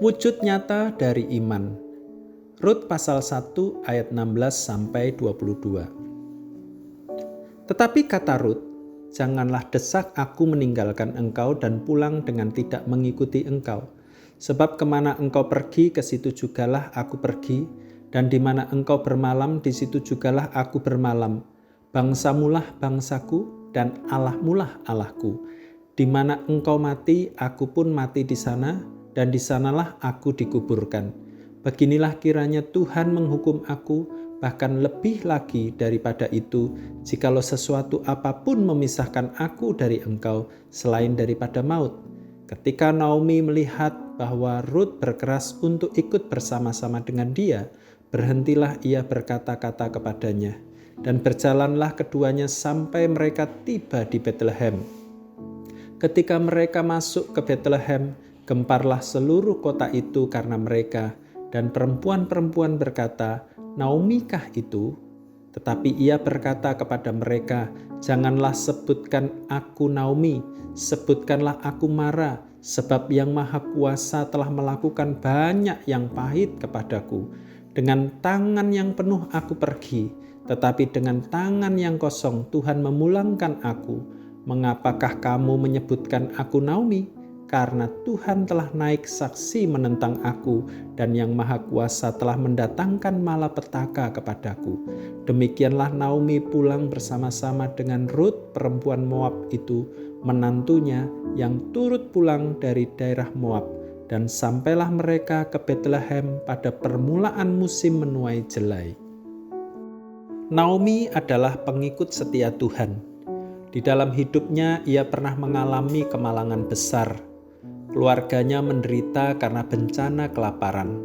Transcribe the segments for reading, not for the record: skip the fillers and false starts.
Wujud nyata dari iman. Rut pasal 1 ayat 16 sampai 22. Tetapi kata Rut, janganlah desak aku meninggalkan engkau dan pulang dengan tidak mengikuti engkau. Sebab kemana engkau pergi, ke situ jugalah aku pergi, dan di mana engkau bermalam, di situ jugalah aku bermalam. Bangsamulah bangsaku, dan Allahmulah Allahku. Di mana engkau mati, aku pun mati di sana, dan di sanalah aku dikuburkan. Beginilah kiranya Tuhan menghukum aku, bahkan lebih lagi daripada itu, jikalau sesuatu apapun memisahkan aku dari engkau selain daripada maut. Ketika Naomi melihat bahwa Rut berkeras untuk ikut bersama-sama dengan dia, berhentilah ia berkata-kata kepadanya, dan berjalanlah keduanya sampai mereka tiba di Betlehem. Ketika mereka masuk ke Betlehem, gemparlah seluruh kota itu karena mereka, dan perempuan-perempuan berkata, Naomi-kah itu? Tetapi ia berkata kepada mereka, janganlah sebutkan aku Naomi, sebutkanlah aku Mara, sebab Yang Maha Kuasa telah melakukan banyak yang pahit kepadaku. Dengan tangan yang penuh aku pergi, tetapi dengan tangan yang kosong Tuhan memulangkan aku. Mengapakah kamu menyebutkan aku Naomi? Karena Tuhan telah naik saksi menentang aku, dan Yang Maha Kuasa telah mendatangkan malapetaka kepadaku. Demikianlah Naomi pulang bersama-sama dengan Rut perempuan Moab itu, menantunya yang turut pulang dari daerah Moab, dan sampailah mereka ke Betlehem pada permulaan musim menuai jelai. Naomi adalah pengikut setia Tuhan. Di dalam hidupnya ia pernah mengalami kemalangan besar. Keluarganya menderita karena bencana kelaparan.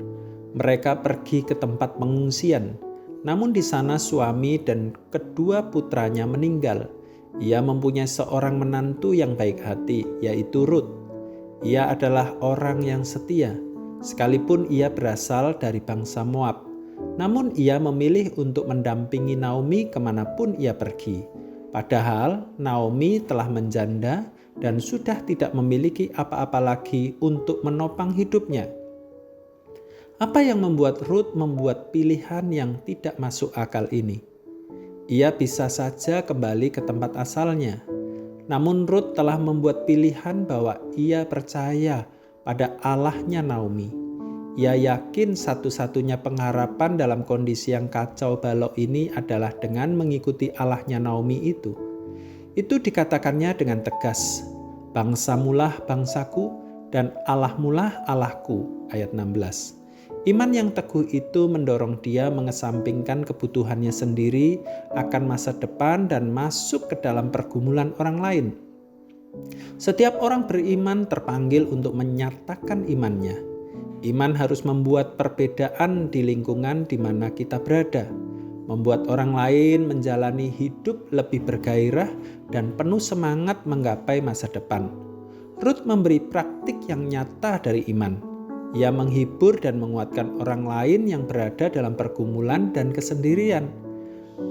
Mereka pergi ke tempat pengungsian. Namun di sana suami dan kedua putranya meninggal. Ia mempunyai seorang menantu yang baik hati, yaitu Rut. Ia adalah orang yang setia, sekalipun ia berasal dari bangsa Moab. Namun ia memilih untuk mendampingi Naomi kemanapun ia pergi. Padahal Naomi telah menjanda dan sudah tidak memiliki apa-apa lagi untuk menopang hidupnya. Apa yang membuat Rut membuat pilihan yang tidak masuk akal ini? Ia bisa saja kembali ke tempat asalnya. Namun Rut telah membuat pilihan bahwa ia percaya pada Allahnya Naomi. Ia yakin satu-satunya pengharapan dalam kondisi yang kacau balau ini adalah dengan mengikuti Allahnya Naomi itu. Itu dikatakannya dengan tegas, bangsamulah bangsaku dan Allahmulah Allahku, ayat 16. Iman yang teguh itu mendorong dia mengesampingkan kebutuhannya sendiri akan masa depan dan masuk ke dalam pergumulan orang lain. Setiap orang beriman terpanggil untuk menyatakan imannya. Iman harus membuat perbedaan di lingkungan di mana kita berada, membuat orang lain menjalani hidup lebih bergairah dan penuh semangat menggapai masa depan. Rut memberi praktik yang nyata dari iman. Ia menghibur dan menguatkan orang lain yang berada dalam pergumulan dan kesendirian.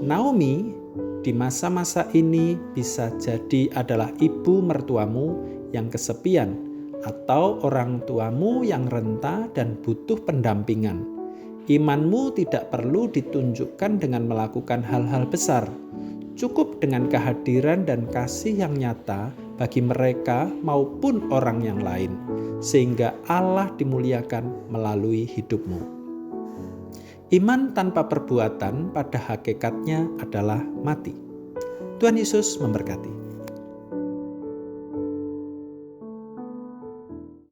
Naomi di masa-masa ini bisa jadi adalah ibu mertuamu yang kesepian, atau orang tuamu yang renta dan butuh pendampingan. Imanmu tidak perlu ditunjukkan dengan melakukan hal-hal besar. Cukup dengan kehadiran dan kasih yang nyata bagi mereka maupun orang yang lain, sehingga Allah dimuliakan melalui hidupmu. Iman tanpa perbuatan pada hakikatnya adalah mati. Tuhan Yesus memberkati.